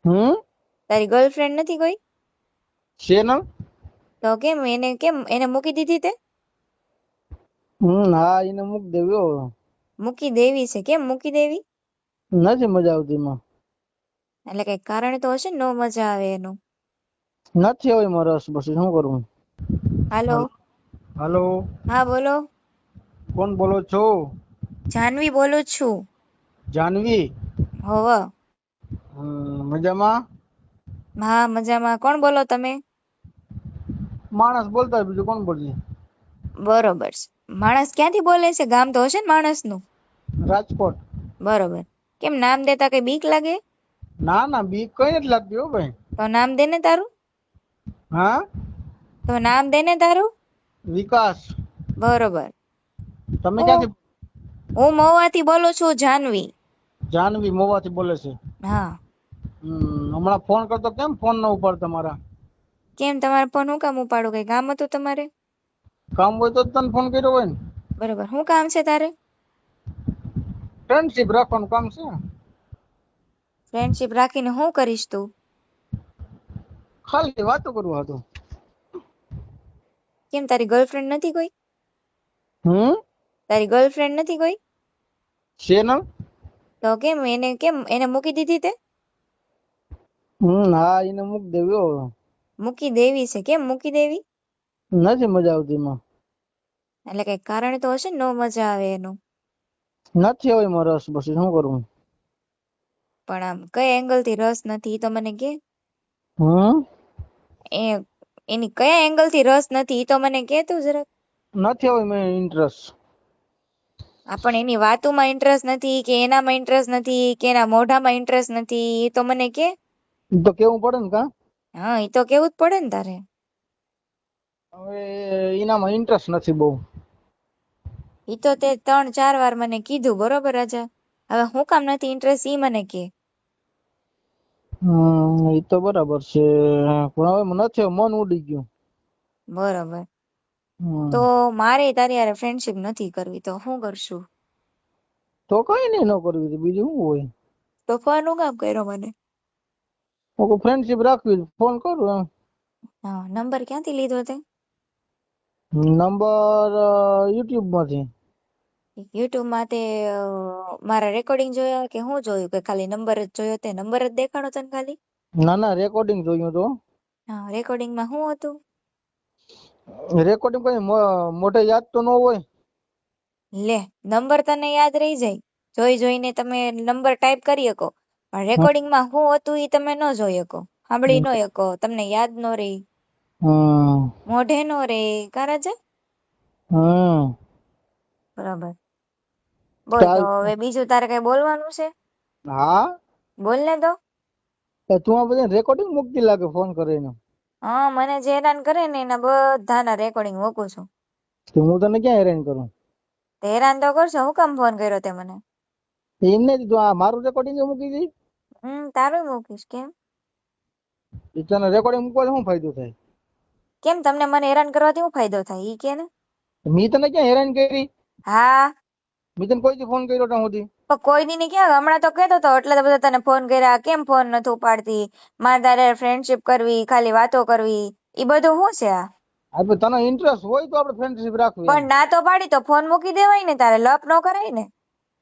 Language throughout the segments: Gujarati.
હમ તારી ગર્લફ્રેન્ડ નથી કોઈ? છે ને. તો કેમ એને મૂકી દીધી તે? હા એને મૂક દેવ્યો. મૂકી દેવી છે, કેમ મૂકી દેવી? નથી મજા આવતી એમાં. એટલે કઈ કારણ તો હશે ને, નો મજા આવે એનું. નથી હવે એમાં રસ, પછી શું કરવું. હાલો. હાલો. હા બોલો. કોણ બોલો છો? જાનવી બોલું છું. જાનવી. હોવ. મજામાં? હા મજામાં. કોણ બોલો તમે? માણસ બોલતા હોય, બીજું કોણ બોલીએ. બરોબર છે. માણસ ક્યાંથી બોલે છે? ગામ તો હશે ને માણસનું? રાજકોટ. બરોબર. કેમ નામ દેતા કઈ બીક લાગે? ના ના બીક કઈ નથી લાગતી હો ભાઈ. તો નામ દે ને તારું. હા. તો નામ દે ને તારું. વિકાસ. બરોબર. તમે હું ક્યાંથી? હું મહુવાથી બોલું છું, જાનવી. જાનવી મોવાથી બોલે છે. હા. હમણાં ફોન કરતો કેમ ફોન ન ઉપાડતા તમારા? કેમ તમારે ફોન હું કામ ઉપાડું? કઈ કામ હતું તમારે? કામ હોય તો જ તને ફોન કર્યો હોય ને. બરોબર. શું કામ છે તારે? ફ્રેન્ડશીપ રાખવાનું કામ છે. ફ્રેન્ડશીપ રાખીને શું કરીશ તું? ખાલી વાતો કરવા હતું. કેમ તારી ગર્લફ્રેન્ડ નથી કોઈ? હમ તારી ગર્લફ્રેન્ડ નથી કોઈ? છે ને. તો કેમ એને મૂકી દીધી તે? હા એને મૂક દેવ્યો. મૂકી દેવી છે, કેમ મૂકી દેવી? નથી મજા આવતી એમાં. એટલે કઈ કારણ તો હશે ને, નો મજા આવે એનું. નથી હવે એમાં રસ, પછી શું કરવું. પણ આમ કયા એંગલ થી રસ નથી, એ તો મને કે. હમ એ એની કયા એંગલ થી રસ નથી, એ તો મને કે તું જરાક. નથી હવે મેં ઇન્ટરેસ્ટ. પણ એની વાતોમાં ઇન્ટરેસ્ટ નથી, કે એનામાં ઇન્ટરેસ્ટ નથી, કે એના મોઢામાં ઇન્ટરેસ્ટ નથી, એ તો મને કે. તો કેવું પડે ને કા. હા એ તો કેવું જ પડે ને તારે. હવે એનામાં ઇન્ટરેસ્ટ નથી બહુ. એ તો તે 3-4 વાર મને કીધું, બરોબર રાજા. હવે હું કામ નથી ઇન્ટરેસ્ટ, ઈ મને કે. એ તો બરાબર છે, પણ હવે નથી, મન ઉડી ગયું. બરોબર. હમ તો મારે તારી હારે ફ્રેન્ડશિપ નથી કરવી, તો શું કરશું? તો કઈ નઈ, ન કરવી બીજું શું હોય. તો ફોન હું કામ કર્યો મને? ફ્રેન્ડશીપ રાખવી, ફોન કરું એમ. હા, નંબર ક્યાંથી લીધો તે? નંબર યુટ્યુબ માંથી. યુટ્યુબ માં તે મારા રેકોર્ડિંગ જોયા કે હું જોયું, કે ખાલી નંબર જ જોયો? તે નંબર જ દેખાડો તને ખાલી? ના ના રેકોર્ડિંગ જોયું તો. હા, રેકોર્ડિંગમાં શું હતું? રેકોર્ડિંગ કઈ મોઢે યાદ તો ન હોય. લે, નંબર તને યાદ રહી જાય, જોઈ જોઈને તમે નંબર ટાઈપ કરી શકો, પણ રેકોર્ડિંગમાં શું હતું એ તમે ન જોઈ શકો, સાંભળી ન શકો, તમને યાદ ન રહી, હમ મોઢે નો રે. છે. હમ બરાબર. બોલ તો ચાલ. હવે બીજું તારે કઈ બોલવાનું છે? હા. બોલ ને તો. તું આ બધા રેકોર્ડિંગ મૂકતી લાગે ફોન કરીને. હા, મને જે હેરાન કરે ને એના બધાના રેકોર્ડિંગ મૂકું છું. તો હું તને ક્યાં હેરાન કરું? તે હેરાન તો કરશો, હું કામ ફોન કર્યો તે મને? એમને તું આ મારું રેકોર્ડિંગ મૂકી દઈ. તારું મૂકીશ કેમ? તને રેકોર્ડિંગ મૂકવાથી શું ફાયદો થાય? કેમ તમને મને હેરાન કરવાથી શું ફાયદો થાય, ઈ કે ને? મેં તને ક્યાં હેરાન કરી? હા. મેં તને કોઈ દી ફોન કર્યો ત્યાં સુધી? પણ કોઈ દી ની ક્યાં, હમણાં તો કેતો હતો એટલે તો બધા તને ફોન કર્યા, કેમ ફોન નથી ઉપાડતી, મારે તારે ફ્રેન્ડશિપ કરવી, ખાલી વાતો કરવી, ઈ બધું શું છે આ? હા, તને ઇન્ટરેસ્ટ હોય તો આપણે ફ્રેન્ડશિપ રાખવી એમ. પણ ના તો પાડી તો ફોન મૂકી દેવાય ને, તારે લપ ન કરાય ને.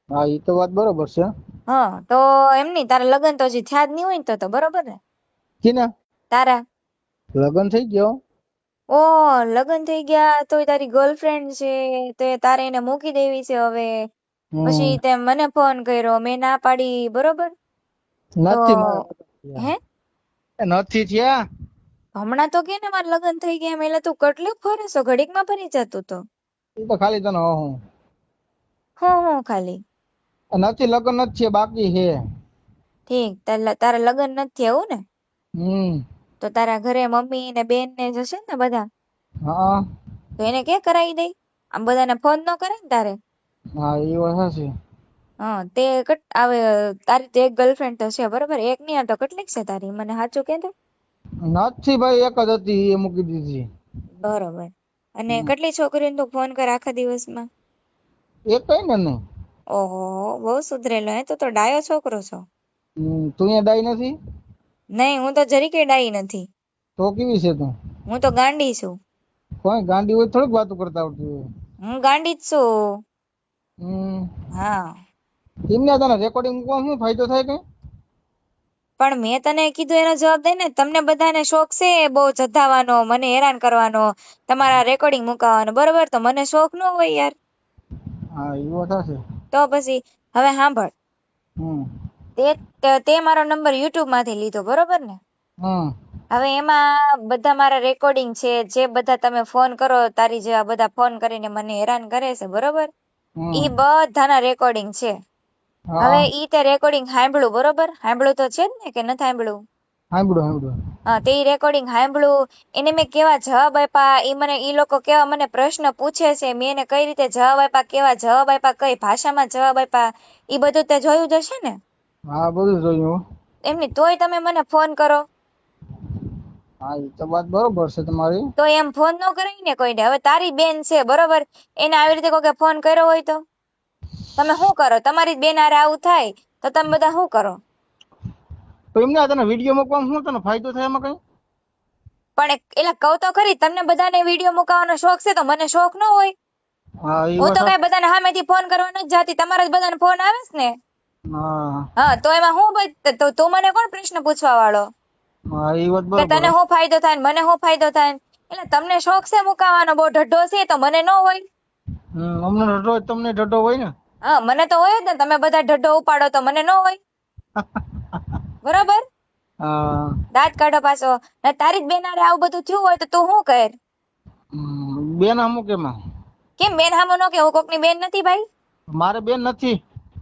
હા એ તો વાત બરોબર છે. હા તો એમ નઈ, તારા લગ્ન તો હજી થયા જ નહીં હોય ને, તો બરોબર ને? કીના? તારા. લગ્ન થઈ ગયો. ઓ, લગ્ન થઈ ગયા તોય તારી ગર્લફ્રેન્ડ છે, તે તારે એને મૂકી દેવી છે હવે. હમ પછી તે મને ફોન કર્યો, મેં ના પાડી, બરોબર? તો નથી મારા હે નથી થયા. હમણાં તો કે ને મારા લગ્ન થઈ ગયા, એટલે તું કેટલું ફરે, ઘડીક માં ફરી જતું તો. એ તો ખાલી તને હું હું ખાલી. નથી, લગ્ન નથી થયા, બાકી છે. ઠીક, તારા લગ્ન નથી એવું ને? હમ તો તારા ઘરે મમ્મી ને બેન ને જશે ને બધા? હા. તો એને કે કરાવી દઈ, આમ બધાને ફોન ન કરે ને તારે? હા એ વાત સાચી. હા, તે આવે તારી તો એક ગર્લફ્રેન્ડ તો છે બરોબર, એક નહીં તો કેટલીક છે તારી, મને સાચું કે તો? નથી ભાઈ, એક જ હતી, એ મૂકી દીધી. બરોબર. અને કેટલી છોકરીઓને તું ફોન કર આખા દિવસમાં? એક કઈ ને નહીં. ઓહો, બહુ સુધરેલો, હે તો ડાયો છોકરો છો. તું અહીંયા ડાઈ નથી? નહીં, હું તો જરીકે ડાઈ નથી. તો કેવી છે તું? હું તો ગાંડી છું. કોઈ ગાંડી હોય થોડીક વાતો કરતા આવડતી હોય. હું ગાંડી જ છું. હમ. હા, એમને તને રેકોર્ડિંગ મૂકવા શું ફાયદો થાય કઈ? પણ મેં તને કીધું એનો જવાબ દે ને. તમને બધાને શોખ છે બહુ જધાવાનો, મને હેરાન કરવાનો, તમારા રેકોર્ડિંગ મુકાવાનો, બરોબર? તો મને શોખ ન હોય યાર. હા એ વાત હશે. તો પછી હવે સાંભળ, હમ. તે મારો નંબર યુટ્યુબ માંથી લીધો, બરોબર ને? હમ. હવે એમાં બધા મારા રેકોર્ડિંગ છે, જે બધા તમે ફોન કરો, તારી જેવા બધા ફોન કરીને મને હેરાન કરે છે, બરોબર? ઈ હમ. બધાના રેકોર્ડિંગ છે. હવે હા. ઈ તે રેકોર્ડિંગ સાંભળ્યું, બરોબર? સાંભળ્યું તો છે જ ને, કે નથી સાંભળ્યું? સાંભળ્યું સાંભળ્યું. હા, તે રેકોર્ડિંગ સાંભળ્યું, એને મેં કેવા જવાબ આપ્યા, ઈ લોકો કેવા મને પ્રશ્ન પૂછે છે, મેં એને કઈ રીતે જવાબ આપ્યા, કેવા જવાબ આપ્યા, કઈ ભાષામાં જવાબ આપ્યા, ઈ બધું તે જોયું જ હશે ને? હા બધું જોયું. એમની તોય તમે મને ફોન કરો. હા એ તો વાત બરોબર છે તમારી. તો એમ ફોન ન કરાય ને કોઈને. હવે તારી બેન છે, બરોબર? એને આવી રીતે કોઈ ફોન કર્યો હોય તો તમે શું કરો? તમારી બેન હારે આવું થાય તો તમે બધા શું કરો? તો એમને તને વિડીયો મૂકવામાં શું તને ફાયદો થાય એમાં કઈ? પણ એટલે કહું તો ખરી, તમને બધાને વિડીયો મુકાવાનો શોખ છે, તો મને શોખ ન હોય? હા એ હું વાત તો કઈ બધાને સામેથી ફોન કરવા નથી જાતી, તમારા જ બધાને ફોન આવે છે ને. હા. હા, તો એમાં હું તો તું મને કોણ પ્રશ્ન પૂછવા વાળો? હા એ વાત કે બરોબર. તને શું ફાયદો થાય ને મને શું ફાયદો થાય? એટલે તમને શોખ છે મુકાવાનો, બહુ ઢઢો છે, તો મને ન હોય. અમને ઢઢો હોય, તમને ઢઢો હોય ને. હા, મને તો હોય જ ને. તમે બધા ઢઢો ઉપાડો તો મને ન હોય, બરોબર? હા. દાંત કાઢો પાછો. ને તારી જ બેન હારે આવું બધું થયું હોય તો તું શું કર? બેન અમુક એમાં. કેમ બેન હામો નો કે? હું કોકની બેન નથી ભાઈ. મારે બેન નથી.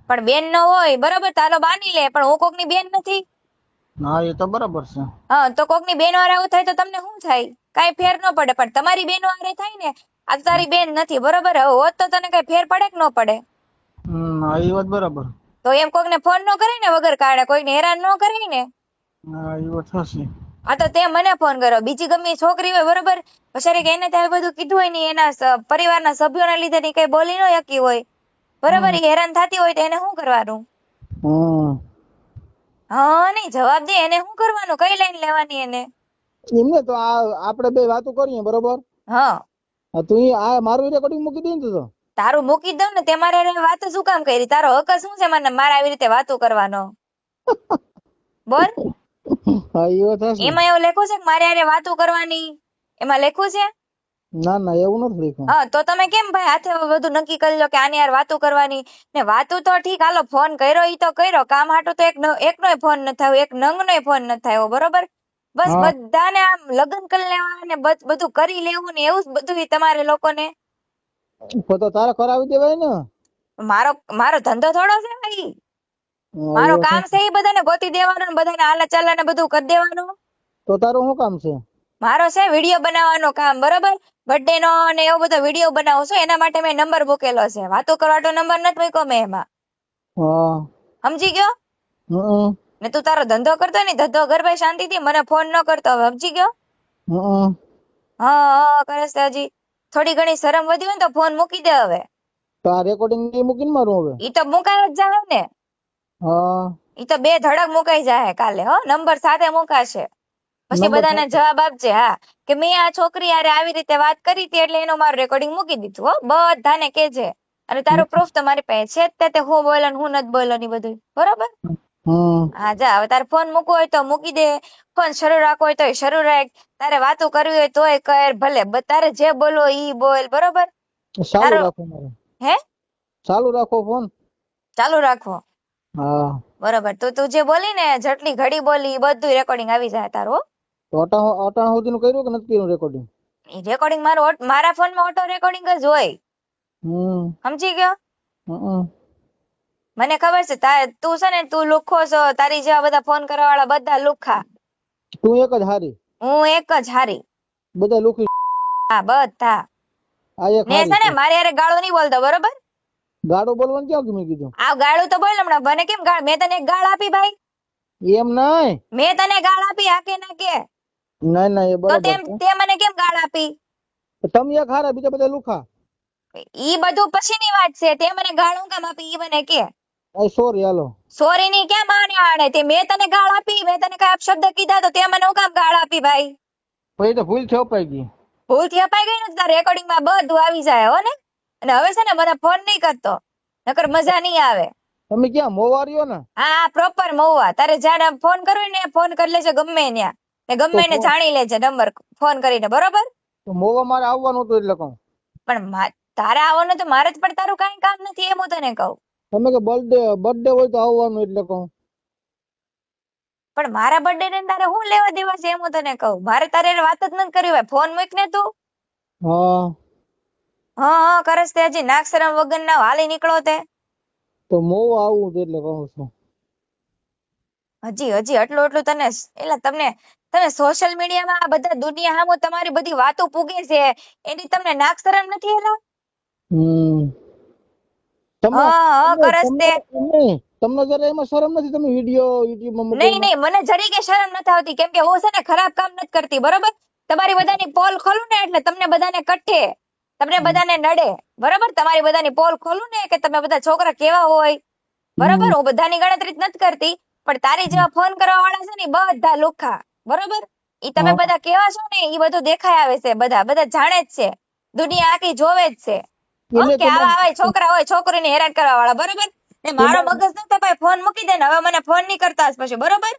પણ બેન ન હોય, બરોબર? તારો બાની લે, પણ હું કોકની બેન નથી. હા એ તો બરાબર છે. હા, તો કોકની બેનો હારે આવું થાય તો તમને શું થાય? કઈ ફેર ન પડે. પણ તમારી બેનો હારે થાય ને, આ તો તારી બેન નથી, બરોબર? હવે હોત તો તને કઈ ફેર પડે કે ન પડે? હા એ વાત બરાબર. તો એમ કોકને ફોન ન કરે ને વગર કારણે, કોઈને હેરાન ન કરે ને. હા એ વાત થશે. આ તો તે મને ફોન કર્યો, બીજી ગમે ઈ છોકરી હોય, બરોબર? પછી કે એને ત્યાં બધું કીધું હોય ને, એના પરિવારના સભ્યોના લીધે ની કઈ બોલી ન શકી હોય, બરોબર? ઈ હેરાન થતી હોય તો એને શું કરવાનું? હા, નહીં જવાબ દે. એને શું કરવાનું? કઈ લાઈન લેવાની એને? એમને તો આપણે બે વાતો કરીએ, બરોબર? હા, તું આ મારું રેકોર્ડિંગ મૂકી દે ને તો. તારું મૂકી દઉં ને. તે મારે વાત શું કામ કરી? તારો હક શું છે મને મારે આવી રીતે વાતો કરવાનો? બોલ. હા એ વાત થશે. એમાં એવું લખ્યું છે કે મારે હારે વાતો કરવાની? એમાં લખ્યું છે? ના ના એવું નથી લખ્યું. હા, તો તમે કેમ ભાઈ હાથે બધું નક્કી કરી લો કે આની યાર વાતો કરવાની? ને વાતો તો ઠીક, હાલો ફોન કર્યો ઈ તો કર્યો, કામ હાટું તો એકનોય ફોન ન થયો, એક નંગનોય ફોન ન થયો, બરોબર? બસ હા બધાને આમ લગ્ન કરી લેવા ને બધું કરી લેવું ને એવું જ બધું તમારે લોકોને. તો તારે કરાવી દેવાય ને. મારો મારો ધંધો થોડો છે ભાઈ. હા, એ મારો વાત કામ છે. છે એ બધાને ગોતી દેવાનું ને બધાને હાલા ચાલા ને બધું કરી દેવાનું. તો તારું શું કામ છે? મારો છે વિડીયો બનાવવાનો કામ, બરોબર? બર્થડે નો ને એવો બધો વિડીયો બનાવું છું, એના માટે મેં નંબર મૂકેલો છે. વાતો કરવાનો નંબર નથી મૂક્યો મેં એમાં. હા. સમજી ગયો? હમ. ને તું તારો ધંધો કરતો ને, ધંધો ઘર ભાઈ શાંતિથી, મને ફોન ન કરતો. હવે સમજી ગયો? હમ. હા કરે છે હજી. થોડી ઘણી શરમ વધી હોય ને તો ફોન મૂકી દે હવે. તો આ રેકોર્ડિંગ નહીં મૂકીને મારું હવે. ઈ તો મુકાય જ જાય ને. હા. ઈ તો બે ધડક મુકાઈ જાય કાલે, હો. નંબર સાથે મુકાશે. પછી નંબર બધાને સાથે. જવાબ આપજે. હા, કે મેં આ છોકરી હારે આવી રીતે વાત કરી હતી એટલે એનું મારું રેકોર્ડિંગ મૂકી દીધું, હો. બધાને કેજે. અને તારું પ્રૂફ તો મારી પાસે છે જ, તે હું બોલો ને હું નથી બોલો ની બધું, બરોબર? હમ. હા, જા. હવે તારે ફોન મૂકવો હોય તો મૂકી દે, ફોન શરૂ રાખવો હોય તો શરૂ રાખ, તારે વાતો કરવી હોય તોય કર, ભલે તારે જે બોલવો ઈ બોલ, બરોબર? ચાલુ તારો રાખો મારે. હે ચાલુ રાખો ફોન. ચાલુ રાખવો, હા. બરોબર? તો તું જે બોલી ને, જેટલી ઘડી બોલી ઈ બધું રેકોર્ડિંગ આવી જાય તારું, હો. તો અટાણ સુધીનું કર્યું કે નથી કર્યું રેકોર્ડિંગ? ઈ રેકોર્ડિંગ મારા ફોનમાં ઓટો રેકોર્ડિંગ જ હોય. હમ. સમજી ગયો? હમ. મને ખબર છે તું છે ને, તું લુખ્ખો છો. તારી જેવા બધા ફોન કરવા વાળા બધા લુખ્ખા. તું એક જ હારી. હું એક જ હારી. બધા લુખી. હા, બધા. આ એક ને હારી છે ને છે. મારી હારે ગાળો નહીં બોલતો, બરોબર? ગાડો બોલવાનું ક્યાં મેં કીધું? આ ગાળું તો બોલ હમણાં. મને કેમ ગાળ? મેં તને એક ગાળ આપી ભાઈ? એમ નહીં. મેં તને ગાળ આપી? આ કે ના કે? ના ના એ તો બરાબર છે. તે મને કેમ ગાળ આપી? તમે એક હારા, બીજા બધા લુખા. ઈ બધું પછીની વાત છે. તે મને ગાળ હું કામ આપી ઈ મને કે? આ સોરી હાલો. સોરી ની કેમ આને આણે તે મેં તને ગાળ આપી, મેં તને કઈ અપશબ્દ કીધા તો તે મને હું કામ ગાળ આપી ભાઈ? પછી તો ભૂલ થી અપાઈ ગઈ. ભૂલથી અપાઈ ગઈ ને તો તારા રેકોર્ડિંગ માં બધું આવી જાય હો ને. અને હવે છે ને મને ફોન નહીં કરતો, નકર મજા નહીં આવે. તમે ક્યાં મોવા રહ્યો ને? હા પ્રોપર મહુવા. તારે જ્યાં ફોન કરવો હોય ને ફોન કરી લેજે ગમે ત્યાં, ને ગમે એને જાણી લેજે નંબર ફોન કરીને, બરોબર? તો મોવા મારે આવવાનું હતું એટલે કહું. પણ તારે આવવાનું તો મારે જ, પણ તારું કાંઈ કામ નથી એમ હું તને કહું. તમે કે બર્થડે હોય તો આવવાનું એટલે કહું. પણ મારા બર્થડે ને તારે શું લેવા દેવા છે એમ હું તને કહું. મારે તારે હારે વાત જ નથી કરવી હોય. ફોન મૂક ને તું. હા હા કરસ તે હજી નાક શરમ વગર ના હાલી નીકળો તે. તો મોવા આવવું છે એટલે કહું છું. હજી આટલું તને એટલે તમે સોશિયલ મીડિયામાં આ બધા દુનિયા સામુ તમારી બધી વાતો પૂગે છે, એની તમને નાક શરમ નથી એલા? તમે હા કરસ તે. તમને જરા એમાં શરમ નથી? તમે વિડિયો યુટ્યુબ માં નહીં મને જરી કે શરમ નથી આવતી, કેમ કે હું છે ને ખરાબ કામ નથી કરતી, બરોબર? તમારી બધાની પોલ ખોલું ને એટલે તમને બધાને કઠે, તમને બધાને નડે, બરોબર? તમારી બધાની પોલ ખોલું ને કે તમે બધા છોકરા કેવા હોય, બરોબર? હું બધાની ગણતરી જ નથી કરતી, પણ તારી જેવા ફોન કરવા વાળા છે ને ઈ બધા લુખ્ખા, બરોબર? ઈ તમે બધા કેવા છો ને ઈ બધું દેખાય આવે છે, બધા જાણે જ છે, દુનિયા આખી જોવે જ છે. ઓકે, આવા છોકરા હોય છોકરીને હેરાન કરવા વાળા, બરોબર? ને મારો મગજ ન તપાય, ફોન મૂકી દે ને હવે મને ફોન નહીં કરતા પછી, બરોબર?